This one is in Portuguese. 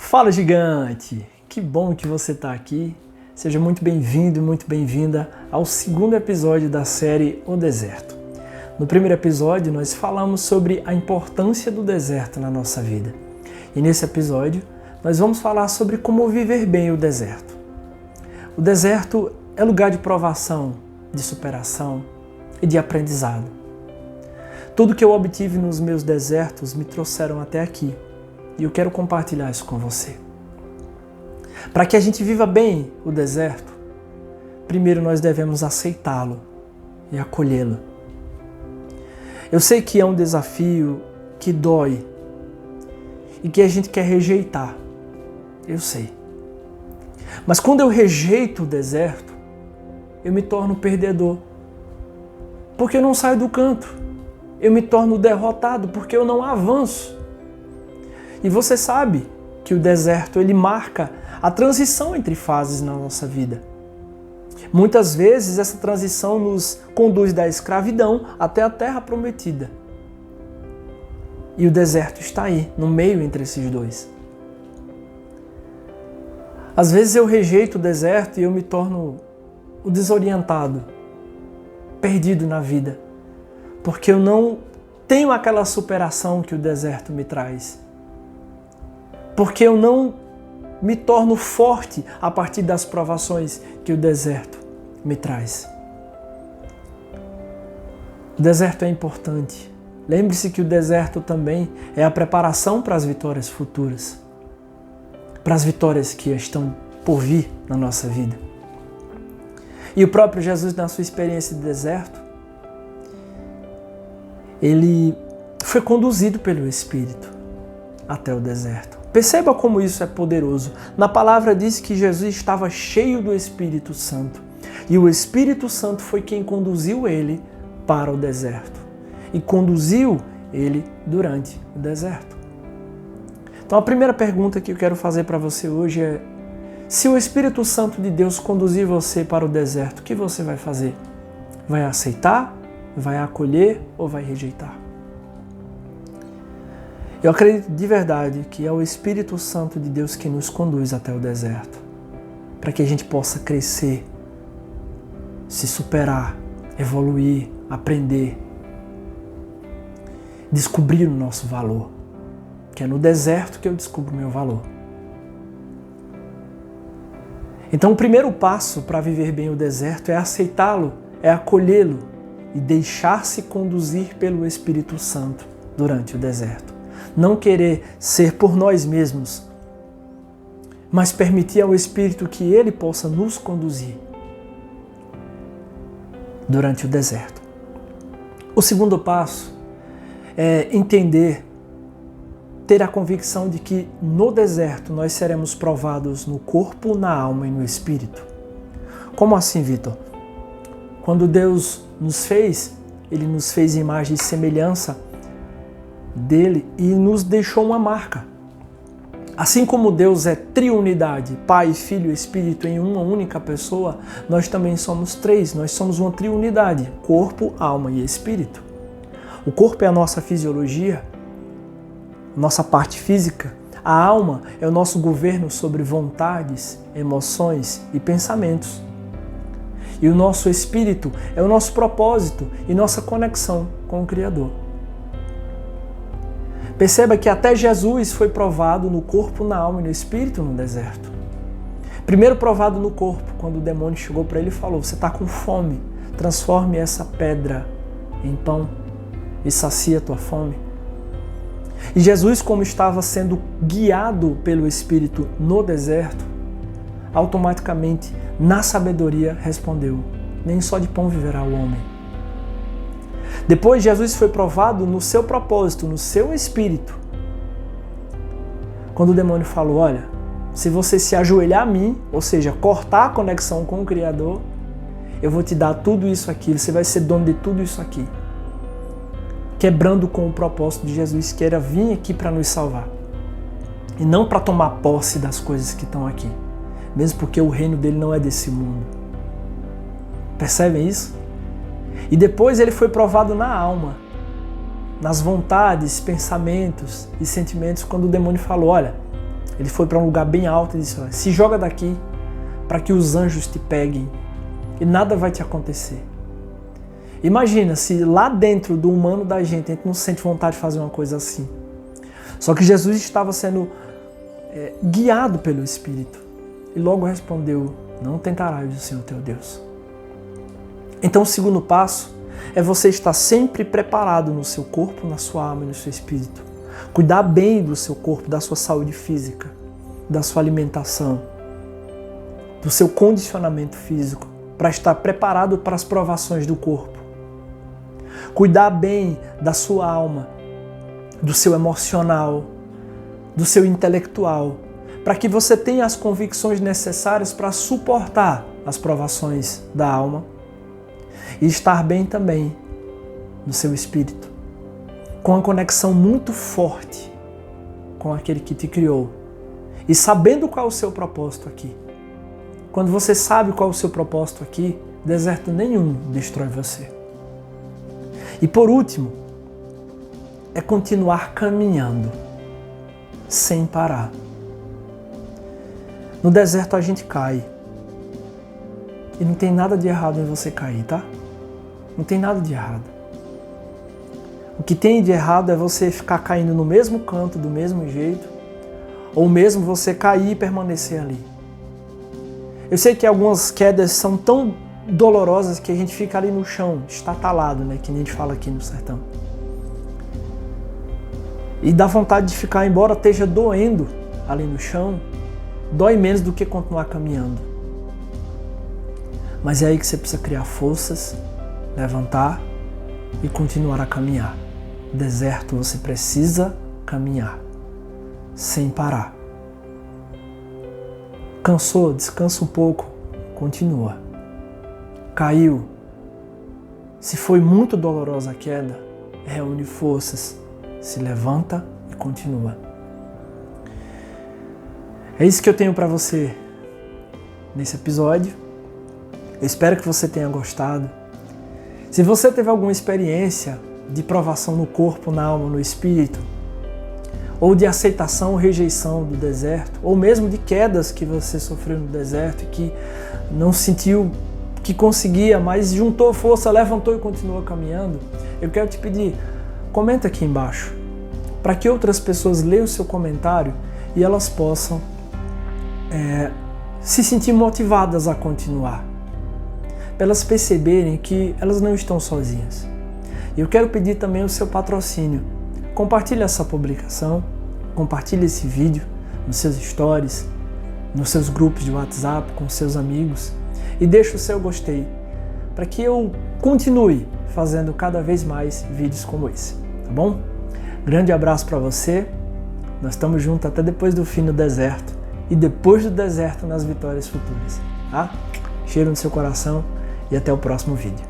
Fala, gigante! Que bom que você está aqui. Seja muito bem-vindo e muito bem-vinda ao segundo episódio da série O Deserto. No primeiro episódio, nós falamos sobre a importância do deserto na nossa vida. E nesse episódio, nós vamos falar sobre como viver bem o deserto. O deserto é lugar de provação, de superação e de aprendizado. Tudo que eu obtive nos meus desertos me trouxeram até aqui. E eu quero compartilhar isso com você. Para que a gente viva bem o deserto, primeiro nós devemos aceitá-lo e acolhê-lo. Eu sei que é um desafio que dói e que a gente quer rejeitar. Eu sei. Mas quando eu rejeito o deserto, eu me torno perdedor. Porque eu não saio do canto. Eu me torno derrotado porque eu não avanço. E você sabe que o deserto ele marca a transição entre fases na nossa vida. Muitas vezes essa transição nos conduz da escravidão até a terra prometida. E o deserto está aí, no meio entre esses dois. Às vezes eu rejeito o deserto e eu me torno o desorientado, perdido na vida, porque eu não tenho aquela superação que o deserto me traz. Porque eu não me torno forte a partir das provações que o deserto me traz. O deserto é importante. Lembre-se que o deserto também é a preparação para as vitórias futuras, para as vitórias que estão por vir na nossa vida. E o próprio Jesus, na sua experiência de deserto, ele foi conduzido pelo Espírito até o deserto. Perceba como isso é poderoso. Na palavra diz que Jesus estava cheio do Espírito Santo. E o Espírito Santo foi quem conduziu ele para o deserto. E conduziu ele durante o deserto. Então a primeira pergunta que eu quero fazer para você hoje é: se o Espírito Santo de Deus conduzir você para o deserto, o que você vai fazer? Vai aceitar? Vai acolher ou vai rejeitar? Eu acredito de verdade que é o Espírito Santo de Deus que nos conduz até o deserto, para que a gente possa crescer, se superar, evoluir, aprender, descobrir o nosso valor, que é no deserto que eu descubro o meu valor. Então o primeiro passo para viver bem o deserto é aceitá-lo, é acolhê-lo e deixar-se conduzir pelo Espírito Santo durante o deserto. Não querer ser por nós mesmos, mas permitir ao Espírito que Ele possa nos conduzir durante o deserto. O segundo passo é entender, ter a convicção de que no deserto nós seremos provados no corpo, na alma e no espírito. Como assim, Vitor? Quando Deus nos fez, Ele nos fez em imagem e semelhança dele e nos deixou uma marca. Assim como Deus é triunidade, Pai, Filho e Espírito em uma única pessoa, nós também somos três, nós somos uma triunidade, corpo, alma e espírito. O corpo é a nossa fisiologia, nossa parte física. A alma é o nosso governo sobre vontades, emoções e pensamentos. E o nosso espírito é o nosso propósito e nossa conexão com o Criador. Perceba que até Jesus foi provado no corpo, na alma e no espírito no deserto. Primeiro provado no corpo, quando o demônio chegou para ele e falou: você está com fome, transforme essa pedra em pão e sacia a tua fome. E Jesus, como estava sendo guiado pelo Espírito no deserto, automaticamente, na sabedoria, respondeu: nem só de pão viverá o homem. Depois Jesus foi provado no seu propósito, no seu espírito. Quando o demônio falou: olha, se você se ajoelhar a mim, ou seja, cortar a conexão com o Criador, eu vou te dar tudo isso aqui, você vai ser dono de tudo isso aqui. Quebrando com o propósito de Jesus, que era vir aqui para nos salvar. E não para tomar posse das coisas que estão aqui. Mesmo porque o reino dele não é desse mundo. Percebem isso? E depois ele foi provado na alma, nas vontades, pensamentos e sentimentos, quando o demônio falou: olha, Ele foi para um lugar bem alto e disse: se joga daqui para que os anjos te peguem e nada vai te acontecer. Imagina se lá dentro do humano da gente a gente não sente vontade de fazer uma coisa assim. Só que Jesus estava sendo guiado pelo Espírito e logo respondeu: não tentarás o Senhor teu Deus. Então o segundo passo é você estar sempre preparado no seu corpo, na sua alma e no seu espírito. Cuidar bem do seu corpo, da sua saúde física, da sua alimentação, do seu condicionamento físico, para estar preparado para as provações do corpo. Cuidar bem da sua alma, do seu emocional, do seu intelectual, para que você tenha as convicções necessárias para suportar as provações da alma e estar bem também no seu espírito, com uma conexão muito forte com aquele que te criou e sabendo qual é o seu propósito aqui. Quando você sabe qual é o seu propósito aqui, deserto nenhum destrói você. E por último, é continuar caminhando sem parar. No deserto a gente cai. E não tem nada de errado em você cair, tá? Não tem nada de errado. O que tem de errado é você ficar caindo no mesmo canto, do mesmo jeito, ou mesmo você cair e permanecer ali. Eu sei que algumas quedas são tão dolorosas que a gente fica ali no chão, estatalado, né? Que nem a gente fala aqui no sertão. E dá vontade de ficar, embora esteja doendo ali no chão, dói menos do que continuar caminhando. Mas é aí que você precisa criar forças, levantar e continuar a caminhar. Deserto, você precisa caminhar, sem parar. Cansou? Descansa um pouco, continua. Caiu? Se foi muito dolorosa a queda, reúne forças, se levanta e continua. É isso que eu tenho para você nesse episódio. Eu espero que você tenha gostado. Se você teve alguma experiência de provação no corpo, na alma, no espírito, ou de aceitação ou rejeição do deserto, ou mesmo de quedas que você sofreu no deserto e que não sentiu que conseguia, mas juntou força, levantou e continuou caminhando, eu quero te pedir, comenta aqui embaixo, para que outras pessoas leiam o seu comentário e elas possam se sentir motivadas a continuar, para elas perceberem que elas não estão sozinhas. E eu quero pedir também o seu patrocínio. Compartilhe essa publicação, compartilhe esse vídeo nos seus stories, nos seus grupos de WhatsApp, com seus amigos e deixe o seu gostei, para que eu continue fazendo cada vez mais vídeos como esse, tá bom? Grande abraço para você, nós estamos juntos até depois do fim no deserto e depois do deserto nas vitórias futuras, tá? Cheiro no seu coração e até o próximo vídeo.